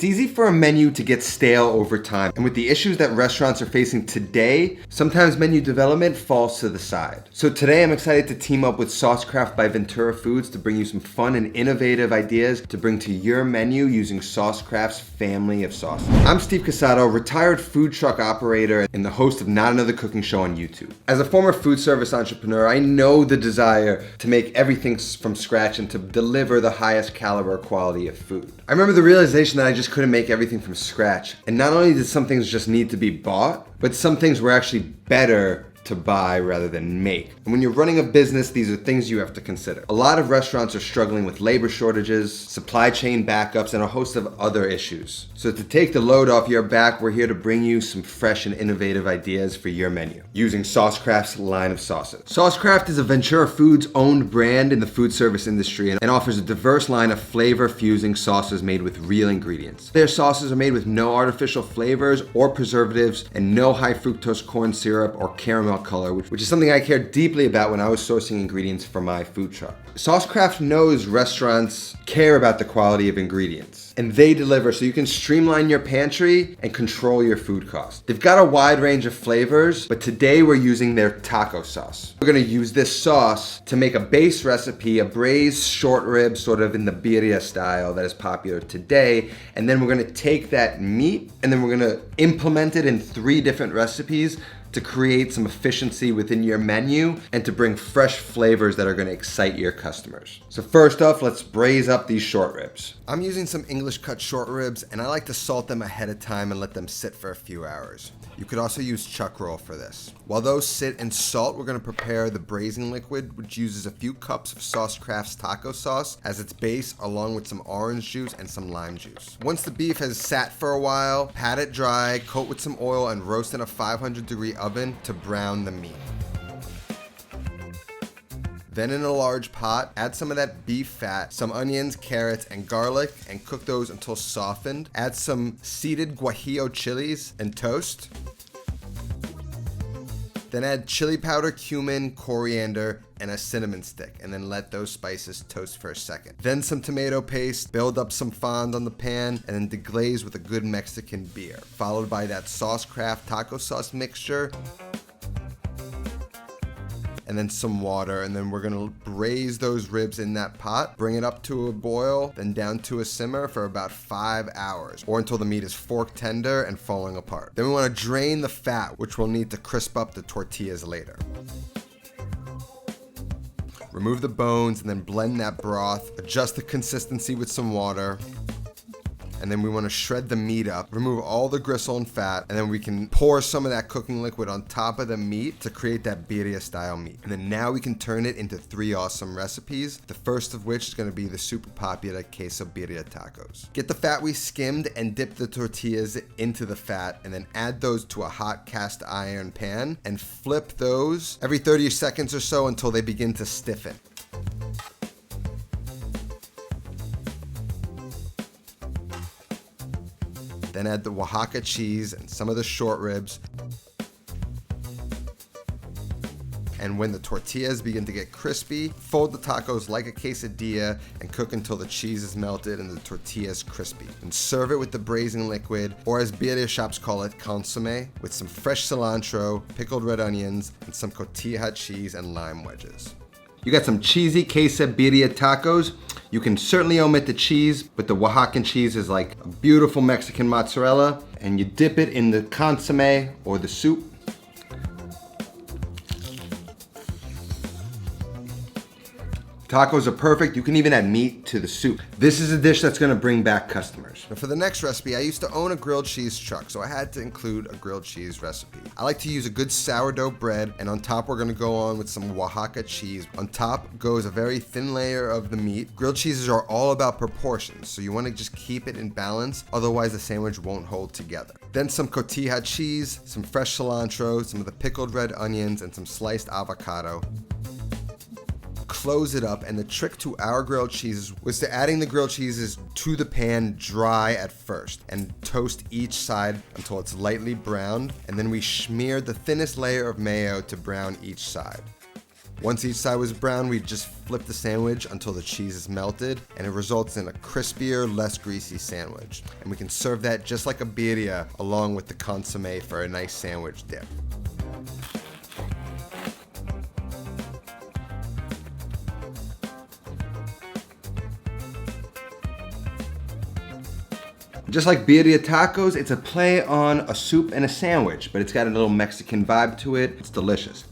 It's easy for a menu to get stale over time, and with the issues that restaurants are facing today, sometimes menu development falls to the side. So today I'm excited to team up with Saucecraft by Ventura Foods to bring you some fun and innovative ideas to bring to your menu using Saucecraft's family of sauces. I'm Steve Cusato, retired food truck operator and the host of Not Another Cooking Show on YouTube. As a former food service entrepreneur, I know the desire to make everything from scratch and to deliver the highest caliber quality of food. I remember the realization that I just couldn't make everything from scratch. And not only did some things just need to be bought, but some things were actually better to buy rather than make. And when you're running a business, these are things you have to consider. A lot of restaurants are struggling with labor shortages, supply chain backups, and a host of other issues. So to take the load off your back, we're here to bring you some fresh and innovative ideas for your menu using Saucecraft's line of sauces. Saucecraft is a Ventura Foods owned brand in the food service industry and offers a diverse line of flavor fusing sauces made with real ingredients. Their sauces are made with no artificial flavors or preservatives and no high fructose corn syrup or caramel color, which is something I care deeply about when I was sourcing ingredients for my food truck. Saucecraft knows restaurants care about the quality of ingredients, and they deliver so you can streamline your pantry and control your food costs. They've got a wide range of flavors, but today we're using their taco sauce. We're gonna use this sauce to make a base recipe, a braised short rib, sort of in the birria style that is popular today, and then we're gonna take that meat and then we're gonna implement it in 3 different recipes to create some efficiency within your menu and to bring fresh flavors that are gonna excite your customers. So first off, let's braise up these short ribs. I'm using some English cut short ribs and I like to salt them ahead of time and let them sit for a few hours. You could also use chuck roll for this. While those sit and salt, we're gonna prepare the braising liquid, which uses a few cups of Saucecraft's taco sauce as its base, along with some orange juice and some lime juice. Once the beef has sat for a while, pat it dry, coat with some oil, and roast in a 500-degree oven to brown the meat. Then in a large pot, add some of that beef fat, some onions, carrots, and garlic, and cook those until softened. Add some seeded guajillo chilies and toast. Then add chili powder, cumin, coriander, and a cinnamon stick, and then let those spices toast for a second. Then some tomato paste, build up some fond on the pan, and then deglaze with a good Mexican beer, followed by that Saucecraft taco sauce mixture, and then some water, and then we're gonna braise those ribs in that pot, bring it up to a boil, then down to a simmer for about 5 hours, or until the meat is fork tender and falling apart. Then we wanna drain the fat, which we'll need to crisp up the tortillas later. Remove the bones and then blend that broth, adjust the consistency with some water, and then we want to shred the meat up, remove all the gristle and fat, and then we can pour some of that cooking liquid on top of the meat to create that birria style meat. And then now we can turn it into 3 awesome recipes, the first of which is going to be the super popular queso birria tacos. Get the fat we skimmed and dip the tortillas into the fat, and then add those to a hot cast iron pan and flip those every 30 seconds or so until they begin to stiffen. Then add the Oaxaca cheese and some of the short ribs. And when the tortillas begin to get crispy, fold the tacos like a quesadilla and cook until the cheese is melted and the tortilla is crispy. And serve it with the braising liquid, or as birria shops call it, consomme, with some fresh cilantro, pickled red onions, and some cotija cheese and lime wedges. You got some cheesy queso birria tacos. You can certainly omit the cheese, but the Oaxacan cheese is like a beautiful Mexican mozzarella, and you dip it in the consomme or the soup. Tacos are perfect. You can even add meat to the soup. This is a dish that's gonna bring back customers. Now for the next recipe, I used to own a grilled cheese truck, so I had to include a grilled cheese recipe. I like to use a good sourdough bread, and on top we're gonna go on with some Oaxaca cheese. On top goes a very thin layer of the meat. Grilled cheeses are all about proportions, so you wanna just keep it in balance, otherwise the sandwich won't hold together. Then some cotija cheese, some fresh cilantro, some of the pickled red onions, and some sliced avocado. Close it up, and the trick to our grilled cheeses was to adding the grilled cheeses to the pan dry at first and toast each side until it's lightly browned, and then we smeared the thinnest layer of mayo to brown each side. Once each side was brown, we just flip the sandwich until the cheese is melted, and it results in a crispier, less greasy sandwich. And we can serve that just like a birria along with the consomme for a nice sandwich dip. Just like birria tacos, it's a play on a soup and a sandwich, but it's got a little Mexican vibe to it. It's delicious.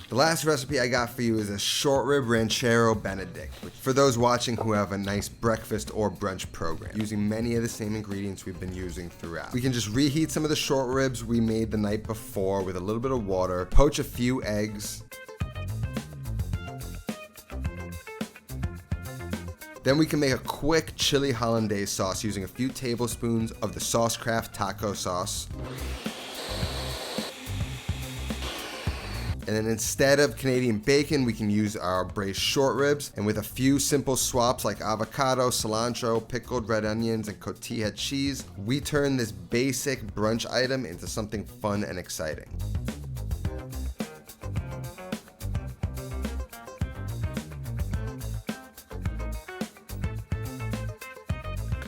The last recipe I got for you is a short rib ranchero benedict, which for those watching who have a nice breakfast or brunch program, using many of the same ingredients we've been using throughout. We can just reheat some of the short ribs we made the night before with a little bit of water, poach a few eggs, then we can make a quick chili hollandaise sauce using a few tablespoons of the Saucecraft taco sauce. And then instead of Canadian bacon, we can use our braised short ribs. And with a few simple swaps like avocado, cilantro, pickled red onions, and cotija cheese, we turn this basic brunch item into something fun and exciting.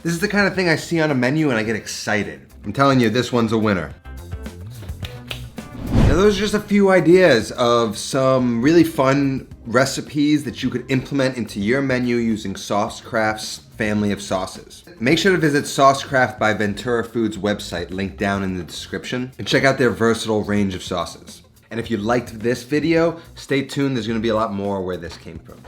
This is the kind of thing I see on a menu and I get excited. I'm telling you, this one's a winner. Now those are just a few ideas of some really fun recipes that you could implement into your menu using Saucecraft's family of sauces. Make sure to visit Saucecraft by Ventura Foods website, linked down in the description, and check out their versatile range of sauces. And if you liked this video, stay tuned, there's gonna be a lot more where this came from.